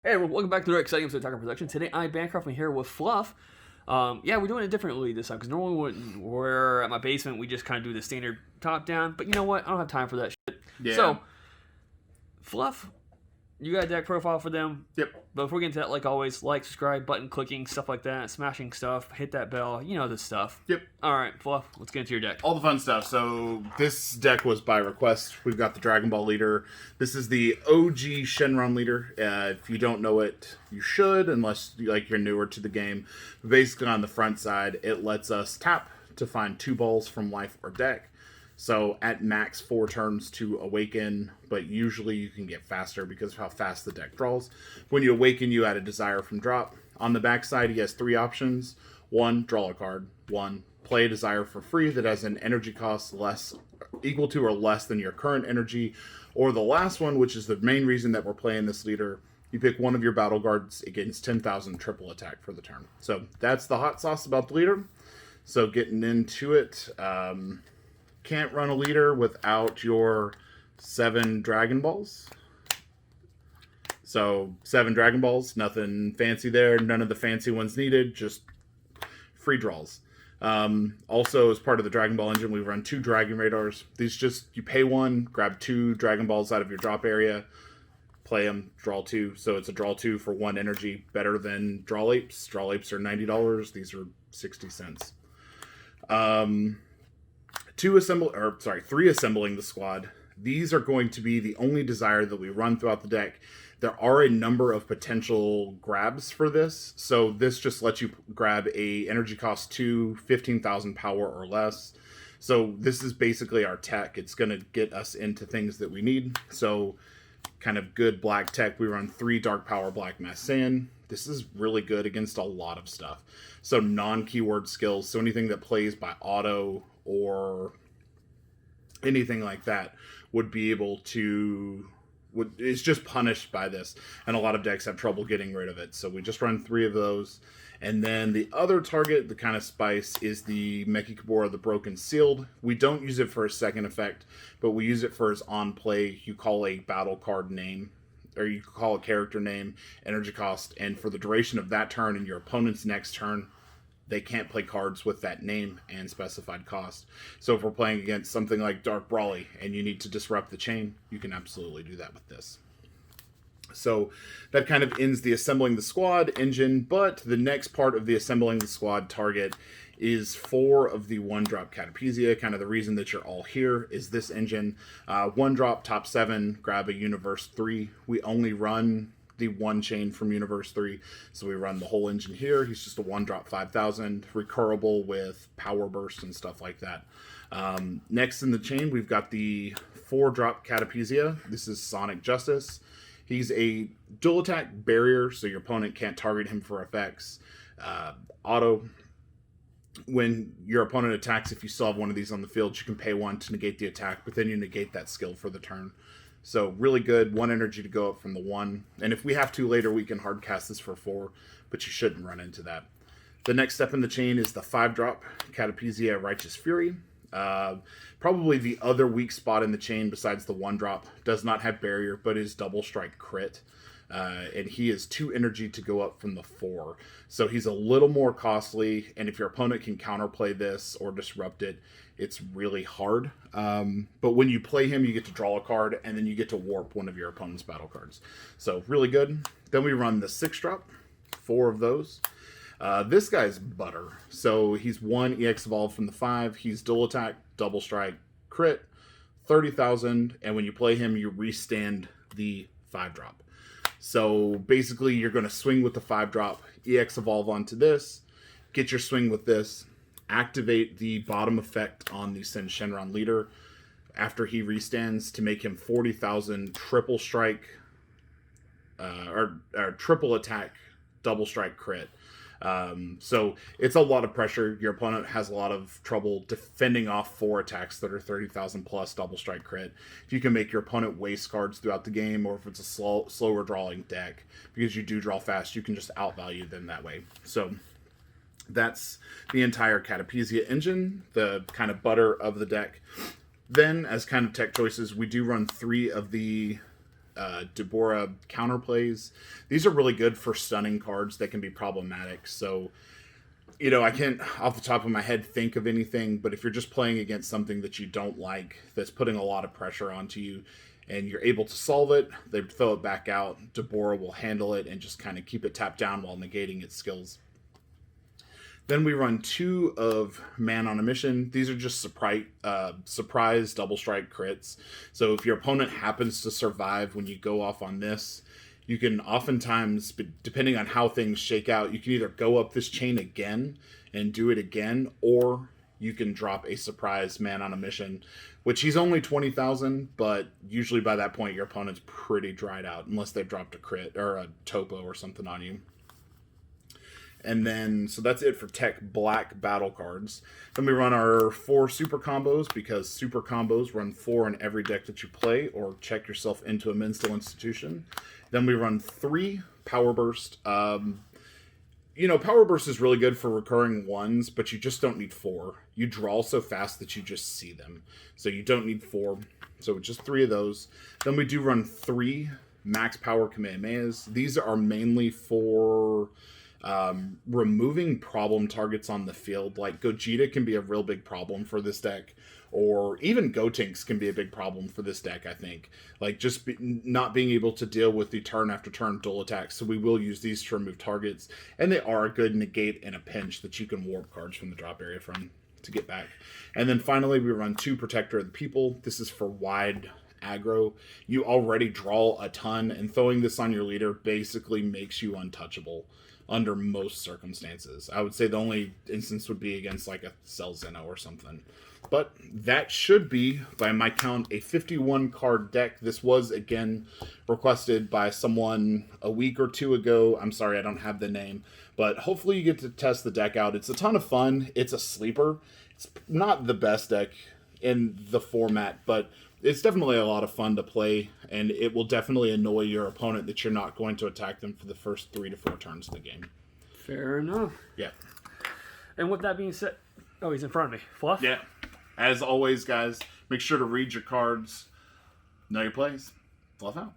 Hey everyone, welcome back to the exciting episode of Talking Production. Today I'm Bancroft and here with Fluf. Yeah, we're doing it differently this time because normally when we're at my basement, we just kind of do the standard top down. But you know what? I don't have time for that shit. Yeah. So, Fluff, you got a deck profile for them. Yep. But before we get into that, like always, like, subscribe, button clicking, stuff like that, smashing stuff, hit that bell, you know this stuff. Yep. All right, Fluff, let's get into your deck. All the fun stuff. So this deck was by request. We've got the Dragon Ball leader. This is the OG Shenron leader. If you don't know it, you should, unless you're newer to the game. Basically, on the front side, it lets us tap to find 2 balls from life or deck. So at max 4 turns to awaken, but usually you can get faster because of how fast the deck draws. When you awaken, you add a desire from drop. On the back side, he has 3 options. 1, draw a card. 1, play a desire for free that has an energy cost equal to or less than your current energy. Or the last one, which is the main reason that we're playing this leader, you pick one of your battle guards, it gains 10,000 triple attack for the turn. So that's the hot sauce about the leader. So getting into it, can't run a leader without your 7 Dragon Balls. So 7 Dragon Balls, nothing fancy there, none of the fancy ones needed, just free draws. Also, as part of the Dragon Ball engine, we run 2 Dragon Radars. These just, you pay 1, grab 2 Dragon Balls out of your drop area, play them, draw 2. So it's a draw 2 for 1 energy, better than Draw Apes. Draw Apes are $90, these are 60 cents. 3 assembling the squad. These are going to be the only desire that we run throughout the deck. There are a number of potential grabs for this. So this just lets you grab a energy cost 2, 15,000 power or less. So this is basically our tech. It's going to get us into things that we need. So kind of good black tech. We run 3 dark power black mass sand. This is really good against a lot of stuff. So non-keyword skills. So anything that plays by auto or anything like that would be able to it's just punished by this, and a lot of decks have trouble getting rid of it. So we just run 3 of those, and then the other target, the kind of spice, is the Mechikabura, the Broken Sealed. We don't use it for a second effect, but we use it for his on play. You call a battle card name, or you call a character name, energy cost, and for the duration of that turn and your opponent's next turn, they can't play cards with that name and specified cost. So if we're playing against something like Dark Brawly and you need to disrupt the chain, you can absolutely do that with this. So that kind of ends the assembling the squad engine, but the next part of the assembling the squad target is 4 of the 1-drop Catapezia. Kind of the reason that you're all here is this engine. 1-drop, top 7, grab a Universe 3. We only run the 1 chain from Universe 3, so we run the whole engine here. He's just a 1-drop 5,000, recurable with power burst and stuff like that. Next in the chain, we've got the 4-drop Catapezia. This is Sonic Justice. He's a dual attack barrier, so your opponent can't target him for effects. Auto. When your opponent attacks, if you still have one of these on the field, you can pay 1 to negate the attack, but then you negate that skill for the turn. So really good, 1 energy to go up from the 1. And if we have to later, we can hard cast this for 4, but you shouldn't run into that. The next step in the chain is the 5-drop Catapezia Righteous Fury. Probably the other weak spot in the chain besides the 1-drop. Does not have barrier, but is double strike crit. And he is 2 energy to go up from the 4. So he's a little more costly, and if your opponent can counterplay this or disrupt it, it's really hard. But when you play him, you get to draw a card, and then you get to warp one of your opponent's battle cards. So really good. Then we run the 6-drop, 4 of those. This guy's butter. So he's 1 EX Evolve from the 5. He's dual attack, double strike, crit, 30,000, and when you play him, you restand the 5-drop. So basically, you're going to swing with the 5-drop, EX Evolve onto this, get your swing with this, activate the bottom effect on the Shenron leader after he restands to make him 40,000 triple strike, or triple attack, double strike crit. So it's a lot of pressure. Your opponent has a lot of trouble defending off 4 attacks that are 30,000 plus double strike crit. If you can make your opponent waste cards throughout the game, or if it's a slower drawing deck, because you do draw fast, you can just outvalue them that way. So that's the entire Catapezia engine, the kind of butter of the deck. Then, as kind of tech choices, we do run 3 of the Deborah counterplays. These are really good for stunning cards that can be problematic. So, I can't, off the top of my head, think of anything, but if you're just playing against something that you don't like, that's putting a lot of pressure onto you, and you're able to solve it, they throw it back out. Deborah will handle it and just kind of keep it tapped down while negating its skills. Then we run 2 of Man on a Mission. These are just surprise double strike crits. So if your opponent happens to survive when you go off on this, you can oftentimes, depending on how things shake out, you can either go up this chain again and do it again, or you can drop a surprise Man on a Mission, which he's only 20,000, but usually by that point your opponent's pretty dried out, unless they've dropped a crit or a topo or something on you. And then, so that's it for Tech Black battle cards. Then we run our 4 super combos, because super combos run 4 in every deck that you play, or check yourself into a mental institution. Then we run 3 Power Burst. Power Burst is really good for recurring ones, but you just don't need 4. You draw so fast that you just see them. So you don't need 4. So just 3 of those. Then we do run 3 Max Power Kamehamehas. These are mainly for removing problem targets on the field. Like Gogeta can be a real big problem for this deck, or even Gotenks can be a big problem for this deck, I think. Like just not being able to deal with the turn after turn dual attacks. So we will use these to remove targets, and they are a good negate in a pinch that you can warp cards from the drop area from to get back. And then finally we run 2 Protector of the People. This is for wide aggro. You already draw a ton, and throwing this on your leader basically makes you untouchable under most circumstances. I would say the only instance would be against like a Cell Zeno or something. But that should be, by my count, a 51 card deck. This was, again, requested by someone a week or 2 ago. I'm sorry, I don't have the name. But hopefully you get to test the deck out. It's a ton of fun. It's a sleeper. It's not the best deck in the format, but it's definitely a lot of fun to play, and it will definitely annoy your opponent that you're not going to attack them for the first 3 to 4 turns of the game. Fair enough. Yeah. And with that being said, oh, he's in front of me. Fluff? Yeah. As always, guys, make sure to read your cards, know your plays. Fluff out.